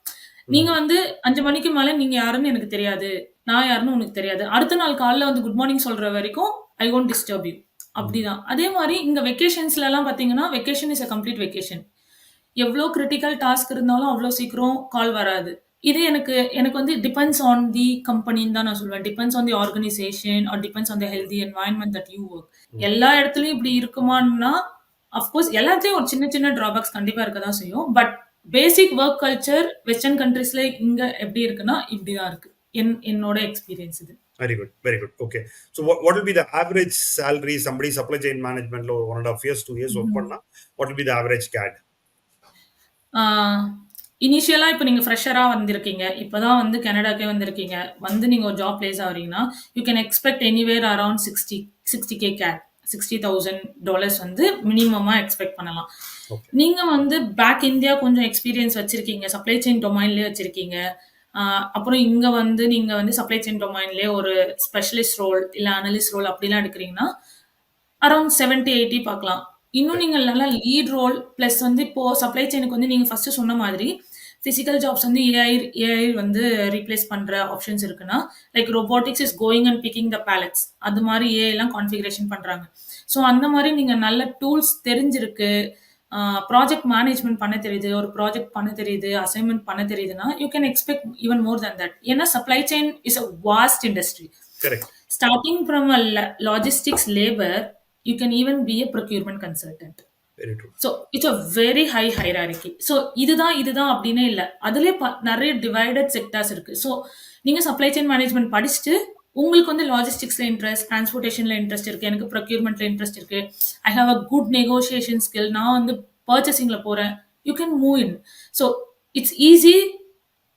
நீங்க வந்து 5 மணிக்கு மேல நீங்க யாருன்னு எனக்கு தெரியாது, நான் யாருன்னு உனக்கு தெரியாது. அடுத்த நாள் காலைல வந்து குட் மார்னிங் சொல்ற வரைக்கும் ஐ ஒன்ட் டிஸ்டர்ப் யூ. அப்படிதான். அதே மாதிரி இங்க வெக்கேஷன்ஸ்ல எல்லாம் பாத்தீங்கன்னா vacation is a complete vacation. எவ்வளோ கிரிட்டிக்கல் டாஸ்க் இருந்தாலும் அவ்வளோ சீக்கிரம் கால் வராது. இது எனக்கு எனக்கு வந்து டிபெண்ட்ஸ் ஆன் தி கம்பெனின்னு தான் நான் சொல்வேன். Depends on the organisation R depends on the healthy environment that you work. எல்லா இடத்துலயும் இப்படி இருக்குமான்னா அஃப்கோர்ஸ் எல்லாத்துலயும் ஒரு சின்ன சின்ன டிராபேக்ஸ் கண்டிப்பா இருக்க தான் செய்யும். But basic work culture western கண்ட்ரீஸ்ல இங்க எப்படி இருக்குன்னா இப்படிதான் இருக்கு. என்னோட எக்ஸ்பீரியன்ஸ் இது. Very good, very good. Okay, so what will be the average salary somebody supply chain management lo 1.5 years 2 years work பண்ணா what will be the average CAD? இனிஷியலா இப்போ நீங்க ஃப்ரெஷரா வந்திருக்கீங்க. இப்பதான் வந்து கனடாக்கே வந்திருக்கீங்க. வந்து நீங்க ஒரு ஜாப் பிளேஸ் ஆகுறீங்கன்னா you can expect anywhere around 60K CAD $60,000 வந்து மினிமமா எக்ஸ்பெக்ட் பண்ணலாம். Okay, நீங்க வந்து பேக் இந்தியா கொஞ்சம் எக்ஸ்பீரியன்ஸ் வச்சிருக்கீங்க, சப்ளை செயின் டொமைன்லயே வச்சிருக்கீங்க. அப்புறம் இங்க வந்து நீங்க வந்து சப்ளை செயின் டொமைன்லயே ஒரு ஸ்பெஷலிஸ்ட் ரோல் இல்ல அனலிஸ்ட் ரோல் அப்படிலாம் எடுக்கிறீங்கன்னா அரௌண்ட் 70-80 பார்க்கலாம். இன்னும் okay, நீங்க நல்லா லீட் ரோல் பிளஸ் வந்து இப்போ சப்ளை செயினுக்கு வந்து நீங்க ஃபர்ஸ்ட் சொன்ன மாதிரி பிசிக்கல் ஜாப்ஸ் வந்து ஏஐ வந்து ரீப்ளேஸ் பண்ற ஆப்ஷன்ஸ் இருக்குன்னா, like robotics is going and picking the pallets. அது மாரி ஏஐ எல்லாம் கான்ஃபிகரேஷன் பண்றாங்க. ஸோ அந்த மாரி நீங்க நல்ல டூல்ஸ் தெரிஞ்சிருக்கு, ப்ராஜெக்ட் மேனேஜ்மெண்ட் பண்ண தெரியுது, ஒரு ப்ராஜெக்ட் பண்ண தெரியுது, அசைன்மென்ட் பண்ண தெரியுதுன்னா, you can expect even more than that. ஏன்னா supply chain is a vast industry. Correct. Starting from a logistics labor, you can even be a procurement consultant. Very true. So it's a very high ஹைராரிக்கி. So இதுதான் அப்படின்னே இல்லை. அதுலேயே நிறைய divided sectors இருக்கு. So நீங்க supply chain management படிச்சுட்டு உங்களுக்கு வந்து லாஜிஸ்டிக்ஸ்ல இன்ட்ரெஸ்ட், டிரான்ஸ்போர்ட்டேஷன்ல இன்ட்ரெஸ்ட் இருக்கு, எனக்கு ப்ரொக்யூர்மெண்ட்ல இன்ட்ரெஸ்ட் இருக்கு, I have a good negotiation skill, நான் வந்து பர்ச்சேசிங்ல போறேன், you can move in. So it's easy.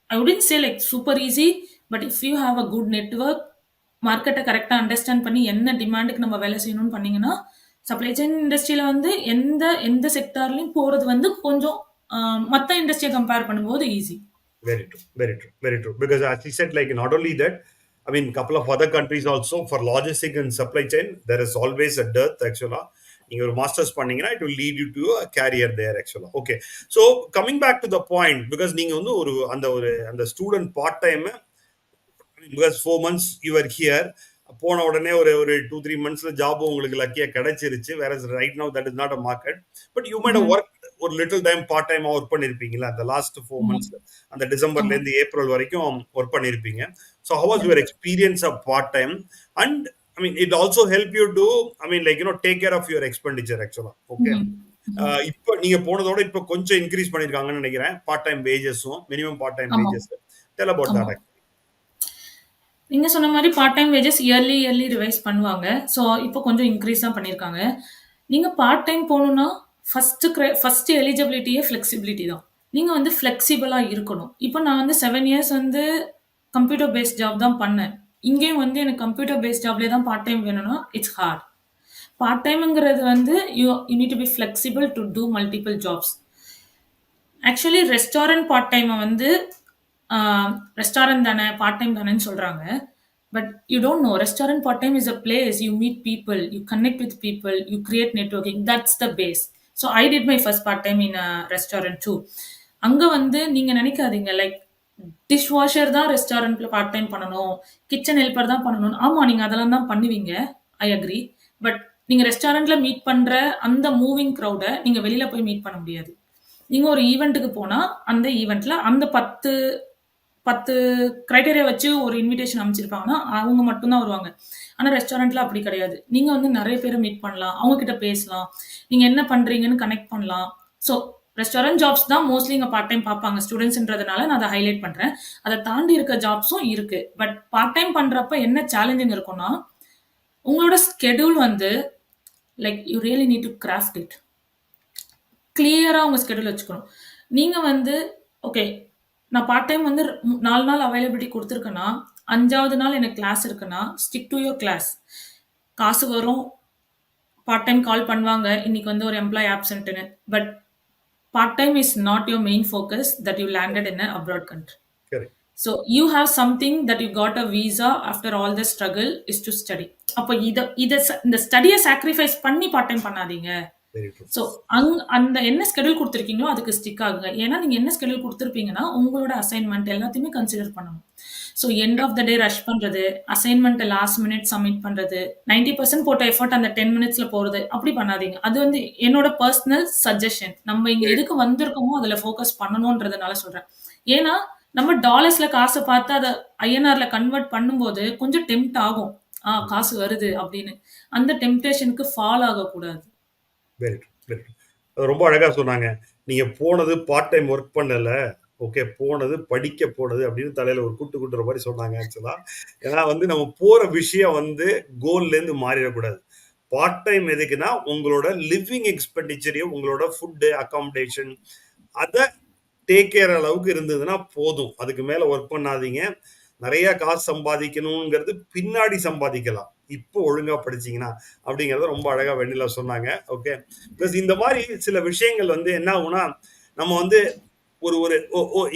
I wouldn't say like super easy, but if you have a good network, மார்க்கெட்டை கரெக்டாக அண்டர்ஸ்டாண்ட் பண்ணி என்ன டிமாண்டுக்கு நம்ம வேலை செய்யணும்னு பண்ணீங்கன்னா, சப்ளை செயின் இண்டஸ்ட்ரியில வந்து எந்த எந்த செக்டார்லையும் போறது வந்து கொஞ்சம் மற்ற இண்டஸ்ட்ரியை கம்பேர் பண்ணும்போது easy. Very true, very true, very true. Because as he said, like not only that, I mean, couple of other countries also for logistics and supply chain, there is always a dearth actually. நீங்க ஒரு masters பண்ணீங்கன்னா it will lead you to a career there actually. Okay, so coming back to the point, because நீங்க வந்து அந்த student part time, because 4 months you were here, போன உடனே ஒரு 2-3 monthsல job உங்களுக்கு லக்கியா கிடைச்சிருச்சு. வேற right now that is not a market. But you might have work ஒரு லிட்டில் டைம் பார்ட் டைமா ஒர்க் பண்ணிருப்பீங்களா அந்த லாஸ்ட் 4 months, அந்த டிசம்பர்ல இருந்து ஏப்ரல் வரைக்கும் ஒர்க் பண்ணிருப்பீங்க. So how was your experience of part time? And I mean, it also help you to, I mean, like, you know, take care of your expenditure actually. Okay. இப்போ நீங்க போனதோட இப்போ கொஞ்சம் increase பண்ணிருக்காங்கன்னு நினைக்கிறேன் part time வேஜஸும், minimum part time wages. Tell about that. நீங்க சொன்ன மாதிரி part time wages yearly revise பண்ணுவாங்க. ஸோ இப்போ கொஞ்சம் இன்க்ரீஸ் தான் பண்ணியிருக்காங்க. நீங்க பார்ட் டைம் போகணும்னா ஃபர்ஸ்ட் எலிஜிபிலிட்டியே ஃப்ளெக்சிபிலிட்டி தான். நீங்க வந்து ஃப்ளெக்சிபிளா இருக்கணும். இப்போ நான் வந்து 7 years வந்து கம்ப்யூட்டர் பேஸ்ட் ஜாப் தான் பண்ணேன். இங்கேயும் வந்து எனக்கு கம்ப்யூட்டர் பேஸ்ட் ஜாப்லேயே தான் பார்ட் டைம் வேணும்னா இட்ஸ் ஹார்ட். பார்ட் டைம்ங்கிறது வந்து you need to be flexible to do multiple jobs. Actually restaurant part டைமை வந்து ரெஸ்டாரண்ட் தானே பார்ட் டைம் தானேன்னு சொல்றாங்க. But you don't know, restaurant part time is a place you meet people, you connect with people, you create networking. That's the base. So I did my first part time in restaurant too. அங்கே வந்து நீங்கள் நினைக்காதீங்க like dish washer தான் ரெஸ்டாரண்ட்ல part time பண்ணணும், kitchen helper தான் பண்ணணும். ஆமா, நீங்க அதெல்லாம் தான் பண்ணுவீங்க, ஐ அக்ரி. பட் நீங்க ரெஸ்டாரண்ட்ல மீட் பண்ற அந்த மூவிங் க்ரௌடை நீங்க வெளியில போய் மீட் பண்ண முடியாது. நீங்க ஒரு ஈவெண்ட்டுக்கு போனா அந்த ஈவெண்ட்ல அந்த 10 கிரைட்டீரியா வச்சு ஒரு இன்விடேஷன் அமைச்சிருப்பாங்கன்னா அவங்க மட்டும்தான் வருவாங்க. ஆனா ரெஸ்டாரண்ட்ல அப்படி கிடையாது. நீங்க வந்து நிறைய பேரை மீட் பண்ணலாம், அவங்க கிட்ட பேசலாம், நீங்க என்ன பண்றீங்கன்னு கனெக்ட் பண்ணலாம். ஸோ ரெஸ்டாரண்ட் ஜாப்ஸ் தான் மோஸ்ட்லி இங்கே பார்ட் டைம் பார்ப்பாங்க ஸ்டூடெண்ட்ஸ்ன்றதுனால நான் அதை ஹைலைட் பண்ணுறேன். அதை தாண்டி இருக்க ஜாப்ஸும் இருக்கு. பட் பார்ட் டைம் பண்ணுறப்ப என்ன சேலஞ்சிங் இருக்கும்னா, உங்களோட ஸ்கெடியூல் வந்து like you really need to craft it. கிளியராக உங்கள் ஸ்கெடியூல் வச்சுக்கணும். நீங்கள் வந்து ஓகே, நான் பார்ட் டைம் வந்து 4 நாள் அவைலபிலிட்டி கொடுத்துருக்கேன்னா, 5வது நாள் எனக்கு கிளாஸ் இருக்குன்னா ஸ்டிக் டு யோர் கிளாஸ். காசு வரும், பார்ட் டைம் கால் பண்ணுவாங்க, இன்னைக்கு வந்து ஒரு எம்ப்ளாய் ஆப்சென்ட்னு. But part time is not your main focus that you landed in an abroad country. Correct. So you have something that you got a visa after all the struggle is to study. அப்போ இந்த ஸ்டடியை sacrifice பண்ணி part time பண்ணாதீங்க. So அந்த என்ன schedule கொடுத்துருக்கீங்களோ அதுக்கு stick ஆகுங்க. ஏன்னா நீங்க என்ன ஸ்கெடியூல் கொடுத்துருப்பீங்கன்னா உங்களோட அசைன்மெண்ட் எல்லாத்தையுமே கன்சிடர் பண்ணணும். So end of the day rush பண்றது, அசைன்மெண்ட்டை லாஸ்ட் மினிட் சப்மிட் பண்றது, 90% போட்ட எஃபர்ட் அந்த 10 minutesல போறது, அப்படி பண்ணாதீங்க. அது வந்து என்னோட பர்சனல் சஜஷன். நம்ம இங்க எதுக்கு வந்திருக்கோமோ அதுல ஃபோக்கஸ் பண்ணணும்ன்றதுனால சொல்றேன். ஏன்னா நம்ம டாலர்ஸ்ல காசை பார்த்து அதை ஐஎன்ஆர்ல கன்வெர்ட் பண்ணும்போது கொஞ்சம் டெம்ப்ட் ஆகும், காசு வருது அப்படின்னு. அந்த டெம்ப்டேஷனுக்கு ஃபால் ஆகக்கூடாது. Very true, very true. அது ரொம்ப அழகா சொன்னாங்க. நீங்க போனது பார்ட் டைம் ஒர்க் பண்ணல, ஓகே, போனது படிக்க போனது அப்படின்னு தலையில ஒரு குட்டுற மாதிரி சொன்னாங்க ஆக்சுவலா. ஏன்னா வந்து நம்ம போற விஷயம் வந்து கோல்ல இருந்து மாறிடக்கூடாது. பார்ட் டைம் எதுக்குன்னா உங்களோட லிவிங் எக்ஸ்பெண்டிச்சரையும் உங்களோட ஃபுட்டு அகாமடேஷன் அதை டேக் கேர் அளவுக்கு இருந்ததுன்னா போதும். அதுக்கு மேல ஒர்க் பண்ணாதீங்க. நிறைய காசு சம்பாதிக்கணுங்கிறது பின்னாடி சம்பாதிக்கலாம், இப்போ ஒழுங்கா படிச்சீங்கன்னா அப்படிங்கறத ரொம்ப அழகா வெண்ணிலா சொன்னாங்க. ஓகே, பிளஸ் இந்த மாதிரி சில விஷயங்கள் வந்து என்ன ஆகும்னா, நம்ம வந்து ஒரு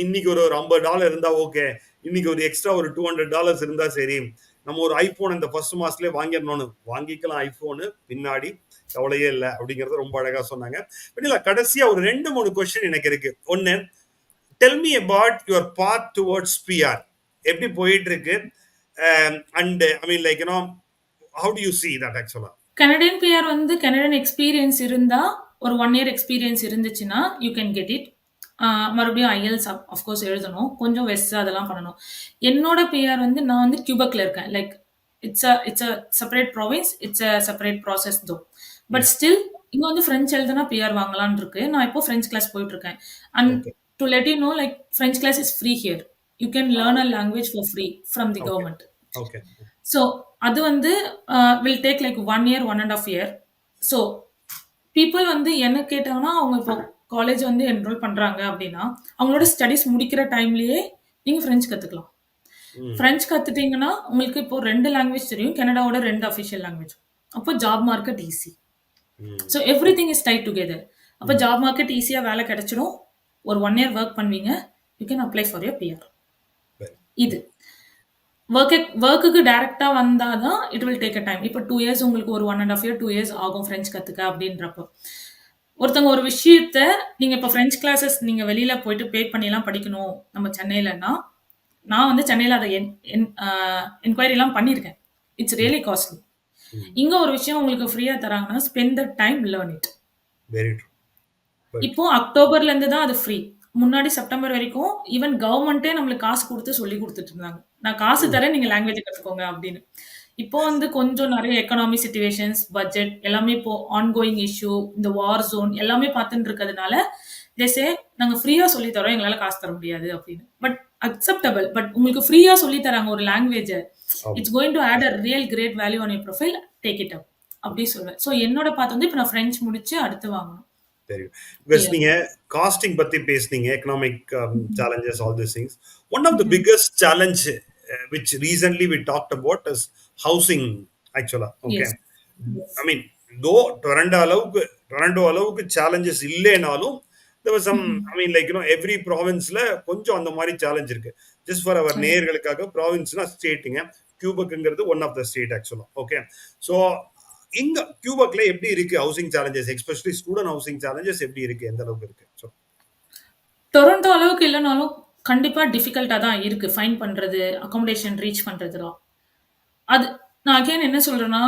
இன்னைக்கு ஒரு $50 இருந்தா ஓகே, இன்னைக்கு ஒரு எக்ஸ்ட்ரா ஒரு $200 இருந்தா சரி, நம்ம ஒரு ஐபோன் இந்த ஃபர்ஸ்ட் மாசத்துலயே வாங்கிடணும்னு வாங்கிக்கலாம். ஐபோனு பின்னாடி கவலையே இல்லை அப்படிங்கறத ரொம்ப அழகா சொன்னாங்க. வெண்ணிலா, கடைசியா ஒரு 2-3 கொஸ்டின் எனக்கு இருக்கு. ஒன்னு, tell me about your path towards PR, எப்படி போயிட்டு இருக்கு? And I mean like you know how do you see that ஆக்சுவலா? கனடியன் பிஆர் வந்து கனடியன் எக்ஸ்பீரியன்ஸ் இருந்தா, ஒரு 1 இயர் எக்ஸ்பீரியன்ஸ் இருந்துச்சுன்னா, யூ கேன் கெட் இட். மறுபடியும் ஐஎல்ஸ் அஃப்கோர்ஸ் எழுதணும். கொஞ்சம் வெஸ்ட் அதெல்லாம் பண்ணணும். என்னோட பிஆர் வந்து நான் வந்து கியூபெக்ல இருக்கேன். Like it's a separate province. It's a separate process though. But yeah. Still இங்க வந்து ஃப்ரெஞ்ச் எழுதுனா பிஆர் வாங்கலாம்னு இருக்கு. நான் இப்போ ஃப்ரெஞ்ச் கிளாஸ் போயிட்டு இருக்கேன். And okay. To let you know, like French class is free here. You can learn a language for free from the okay. Government. Okay. So அது வந்து will take like 1 year 1.5 year. So people வந்து என்ன கேட்டாங்கன்னா, அவங்க இப்போ college வந்து enrol பண்றாங்க அப்படின்னா, அவங்களோட ஸ்டடீஸ் முடிக்கிற டைம்லயே நீங்க ஃப்ரெஞ்ச் கத்துக்கலாம். ம். ஃப்ரெஞ்ச் கத்துட்டீங்கன்னா, உங்களுக்கு இப்போ 2 லாங்குவேஜ் தெரியும். கனடாவோட 2 அஃபிஷியல் லாங்குவேஜ். அப்போ ஜாப் மார்க்கெட் ஈஸி. ம். So everything is tied together. அப்போ ஜாப் மார்க்கெட் ஈஸியா வேலை கிடைச்சிடும். ஒரு 1 இயர் ஒர்க் பண்ணுவீங்க. You can apply for your PR. சரி. இது ஒர்க்குக்கு டைரக்டா வந்தாதான் it will take a time. இப்போ 2 இயர்ஸ் உங்களுக்கு ஒரு 1.5 இயர் 2 இயர்ஸ் ஆகும் ஃப்ரெஞ்ச் கத்துக்க அப்படின்றப்போ. ஒருத்தவங்க ஒரு விஷயத்த நீங்க இப்போ ஃப்ரெஞ்ச் கிளாஸஸ் நீங்க வெளியில போயிட்டு பே பண்ணிலாம் படிக்கணும் நம்ம சென்னையிலன்னா, நான் வந்து சென்னையில அதை என்கொயரிலாம் பண்ணியிருக்கேன். It's really costly. ம். இங்க ஒரு விஷயம் உங்களுக்கு ஃப்ரீயா தராங்கன்னா, spend the time learn it. Very true. Very true. இப்போ அக்டோபர்ல இருந்து தான் அது ஃப்ரீ. முன்னாடி செப்டம்பர் வரைக்கும் ஈவன் கவர்மெண்ட்டே நம்மளுக்கு காசு குடுத்து சொல்லி குடுத்துட்டு இருந்தாங்க. நான் காசு ம். தரேன், நீங்க லாங்குவேஜ் கத்துக்கோங்க அப்படின்னு. இப்போ வந்து கொஞ்சம் நெறைய எக்கனாமி சிச்சுவேஷன்ஸ், பட்ஜெட் எல்லாமே இப்போ ஆன்கோயிங் இஷ்யூ, இந்த வார் ஜோன் எல்லாமே பார்த்துட்டு இருக்கிறதுனால, தே சே நாங்க ஃப்ரீயா சொல்லி தரோம். எங்களால காசு தர முடியாது அப்படின்னு. But acceptable. பட் உங்களுக்கு ஃப்ரீயா சொல்லி தராங்க ஒரு லாங்குவேஜ. ஆமா. It's going to add a real great value on your profile. Take it up. அப்படி சொல்வேன். ஸோ என்னோட பாத் வந்து இப்ப நான் ஃப்ரெஞ்ச் முடிச்சு அடுத்து வாங்கணும். தெரியும். Because PR. நீங்க காஸ்டிங் பத்தி பேசுனீங்க, economic challenges, all these things. One of the ம்ஹ்ம். biggest challenge which recently we talked about is housing actually. Okay. Yes. Yes. I mean, though Toronto அளவுக்கு challenges இல்லைனாலும் there was some, ம்ஹ்ம். I mean like every provinceல கொஞ்சம் அந்த மாதிரி challenge இருக்கு. Just for our correct. நேயர்களுக்காக provinceனா ஸ்டேட்டுங்க. கியூபெக்ங்கிறது one of the state ஆக்சுவலா. Okay. So இங்க கியூபெக்ல எப்படி இருக்கு housing challenges, especially student housing challenges எப்படி இருக்கு, எந்த அளவுக்கு இருக்கு? ஸோ டொரண்டோ அளவுக்கு இல்லனாலும் கண்டிப்பா டிஃபிகல்ட்டா தான் இருக்கு. ஃபைண்ட் பண்றது, அக்காமடேஷன் ரீச் பண்றதுலாம். அது நான் அகைன் என்ன சொல்றேன்னா,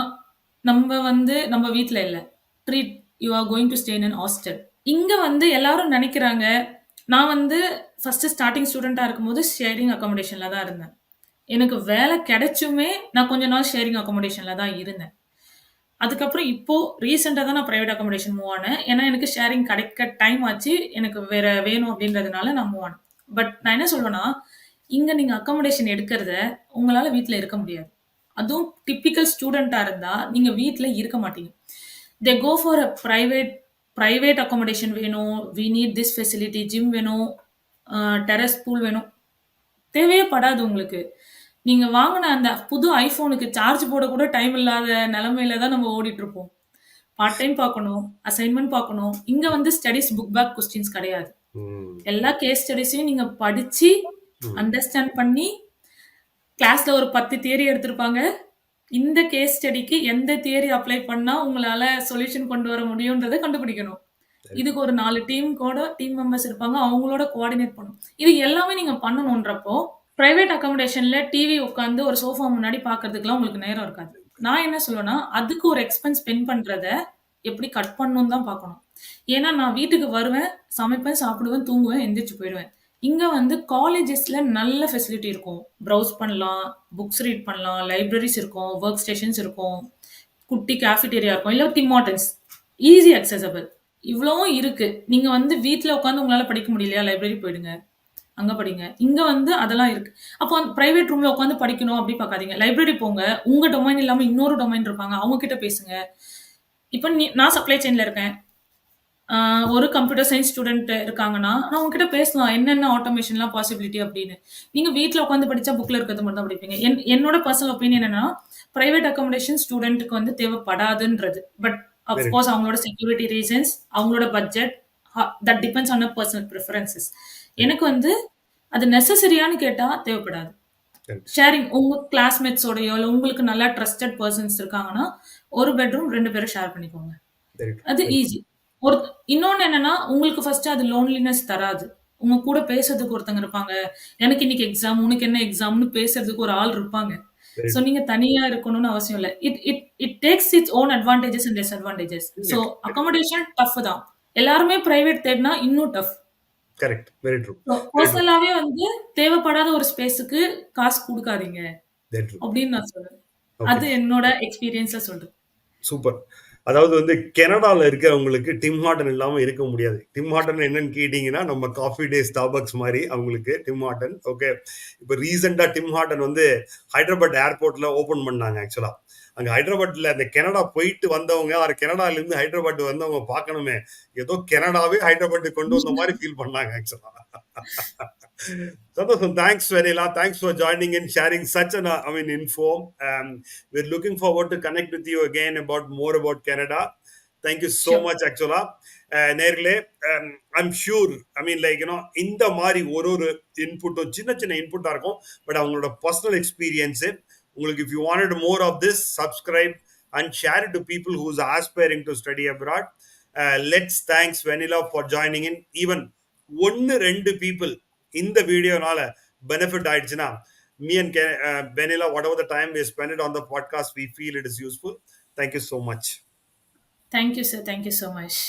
நம்ம வந்து நம்ம வீட்ல இல்ல. Treat you are going to stay in an hostel. இங்க வந்து எல்லாரும் நெனைக்கிறாங்க, நான் வந்து ஃபர்ஸ்ட் ஸ்டார்ட்டிங் ஸ்டூடெண்ட்டா இருக்கும்போது ஷேரிங் அக்காமடேஷன்ல தான் இருந்தேன். எனக்கு வேலை கிடைச்சுமே நான் கொஞ்ச நாள் ஷேரிங் அக்காமடேஷன்ல தான் இருந்தேன். அதுக்கப்புறம் இப்போ ரீசெண்டா தான் நான் பிரைவேட் அக்காமடேஷன் மூவ் ஆனேன். ஏன்னா எனக்கு ஷேரிங் கிடைக்க டைம் ஆச்சு. எனக்கு வேற வேணும் அப்படின்றதுனால நான் மூவ் ஆனேன். பட் நான் என்ன சொல்வேன்னா, இங்க நீங்க அக்காமடேஷன் எடுக்கிறத உங்களால வீட்ல இருக்க முடியாது. அதுவும் டிப்பிக்கல் ஸ்டூடெண்ட்டா இருந்தா நீங்க வீட்ல இருக்க மாட்டீங்க. They go for a private accommodation வேணும். We need this facility. Gym வேணும். டெரஸ் பூல் வேணும். தேவையே படாது உங்களுக்கு. நீங்க வாங்குன அந்த புது ஐஃபோனுக்கு சார்ஜ் போட கூட டைம் இல்லாத நிலைமையில தான் நம்ம ஓடிட்டு இருப்போம். பார்ட் டைம் பார்க்கணும், அசைன்மென்ட் பார்க்கணும். இங்க வந்து ஸ்டடீஸ் புக் பேக் கொஸ்டின்ஸ் கிடையாது. ம். எல்லா கேஸ் ஸ்டடீஸையும் நீங்க படிச்சு, ம். அண்டர்ஸ்டாண்ட் பண்ணி, கிளாஸ்ல ஒரு 10 தியரி எடுத்திருப்பாங்க. இந்த கேஸ் ஸ்டடிக்கு எந்த தியரி அப்ளை பண்ணா உங்களால சொல்யூஷன் கொண்டு வர முடியும்ன்றத கண்டுபிடிக்கணும். சரி. இதுக்கு ஒரு 4 டீம் மெம்பர்ஸ் இருப்பாங்க. அவங்களோட கோஆர்டினேட் பண்ணணும். இது எல்லாமே நீங்க பண்ணணும்ன்றப்போ, பிரைவேட் அக்காமடேஷன்ல டிவி உட்காந்து ஒரு சோஃபா முன்னாடி பார்க்கறதுக்குலாம் உங்களுக்கு நேரம் இருக்காது. நான் என்ன சொல்லுவேன்னா, அதுக்கு ஒரு எக்ஸ்பென்ஸ் ஸ்பெண்ட் பண்றத எப்படி கட் பண்ணணும்னு தான் பார்க்கணும். ஏன்னா நான் வீட்டுக்கு வருவேன், சமைப்பேன், சாப்பிடுவேன், தூங்குவேன், எந்திரிச்சு போயிடுவேன். இங்க வந்து காலேஜஸ்ல நல்ல ஃபெசிலிட்டி இருக்கும். ப்ரௌஸ் பண்ணலாம், புக்ஸ் ரீட் பண்ணலாம், லைப்ரரிஸ் இருக்கும், ஒர்க் ஸ்டேஷன்ஸ் இருக்கும், குட்டி கேஃபிடேரியா இருக்கும், இல்ல டிம் ஹார்டன்ஸ். Easy accessible. இவ்வளவும் இருக்கு. நீங்க வந்து வீட்ல உட்காந்து உங்களால படிக்க முடியலையா? லைப்ரரி போயிடுங்க. அங்க படிங்க. இங்க வந்து அதெல்லாம் இருக்கு. அப்போ பிரைவேட் ரூம்ல உட்காந்து படிக்கணும் அப்படி பார்க்காதீங்க. லைப்ரரி போங்க. உங்க டொமைன் இல்லாம இன்னொரு டொமைன் இருப்பாங்க. அவங்க கிட்ட பேசுங்க. இப்ப நான் சப்ளை செயின்ல இருக்கேன். ஒரு கம்ப்யூட்டர் சயின்ஸ் ஸ்டூடெண்ட் இருக்காங்கன்னா, நான் உங்ககிட்ட பேசலாம். என்னென்ன ஆட்டோமேஷன்லாம் பாசிபிலிட்டி அப்படின்னு. நீங்க வீட்ல உட்காந்து படிச்சா புக்ல இருக்கிறது மட்டும் தான் படிப்பீங்க. என்னோட பர்சனல் ஒப்பீனியன் என்னன்னா, பிரைவேட் அக்காமடேஷன் ஸ்டூடெண்ட்க்கு வந்து தேவைப்படாதுன்றது. பட் வெரி அஃப்கோர்ஸ் அவங்களோட செக்யூரிட்டி ரீசன்ஸ், அவங்களோட budget, that depends on personal preferences. எனக்கு வந்து அது நெசசரியான்னு கேட்டா தேவைப்படாது. சரி. ஷேரிங் உங்க கிளாஸ்மேட்ஸோடயோ இல்ல உங்களுக்கு நல்லா ட்ரஸ்டட் பர்சன்ஸ் இருக்காங்கன்னா, ஒரு பெட்ரூம் 2 பேரும் ஷேர் பண்ணிக்கோங்க. வெரி அது ட்ரூ. ஈஸி. ஒரு இன்னொன்னு என்னன்னா, உங்களுக்கு ஃபர்ஸ்ட் அது லோன்லினஸ் தராது. உங்க கூட பேசுறதுக்கு ஒருத்தங்க இருப்பாங்க. எனக்கு இன்னைக்கு எக்ஸாம், உனக்கு என்ன எக்ஸாம்னு பேசுறதுக்கு ஒரு ஆள் இருப்பாங்க. Very so true. நீங்க தனியா இருக்கணும்னு அவசியம் இல்ல. It it it takes its own advantages and disadvantages. So accommodation tough தான். எல்லாருமே பிரைவேட் தேடினா இன்னும் tough. Correct. Very true. So very true. பெர்சனலாவே வந்து தேவைப்படாத ஒரு ஸ்பேஸ்க்கு காசு குடுக்காதீங்க வெரி ட்ரூ. அப்படின்னு நான் சொல்றேன். ஓகே. அது என்னோட எக்ஸ்பீரியன்ஸ்ல சொல்றேன். சூப்பர். அதாவது வந்து கனடால இருக்கிறவங்களுக்கு டிம் ஹார்டன் இல்லாம இருக்க முடியாது. டிம் ஹார்டன் என்னன்னு கேட்டீங்கன்னா, நம்ம காஃபி டே, ஸ்டார்பக்ஸ் மாரி அவங்களுக்கு டிம் ஹார்டன். ஓகே. இப்ப ரீசென்ட்டா டிம் ஹார்டன் வந்து ஹைதராபாத் ஏர்போர்ட்ல ஓப்பன் பண்ணாங்க ஆக்சுவலா. அங்க ஹைதராபாத்ல அந்த கனடா போயிட்டு வந்தவங்க, கனடாலேருந்து ஹைதராபாத் வந்தவங்க பார்க்கணுமே. ஏதோ கனடாவே ஹைதராபாத்துக்கு கொண்டு வந்த மாரி ஃபீல் பண்ணாங்க ஆக்சுவலா. Santosham, thanks Vanilla. Thanks for joining and sharing such an info. We're looking forward to connect with you again about more about Canada. Thank you so sure. much actually. நேர்களே, I'm sure, இந்த மாதிரி ஒரு இன்புட்டும் சின்ன சின்ன இன்புட்டா இருக்கும். But அவங்களோட personal experience உங்களுக்கு, if you wanted more of this, subscribe and share it to people who's aspiring to study abroad. Let's thanks Vanilla for joining in. Even 1-2 people இந்த வீடியோனால பெனிஃபிட் ஆயிடுச்சுன்னா, me and Vanilla, whatever the time we spend it on the podcast, we feel it is useful. Thank you so much. Thank you sir. Thank you so much.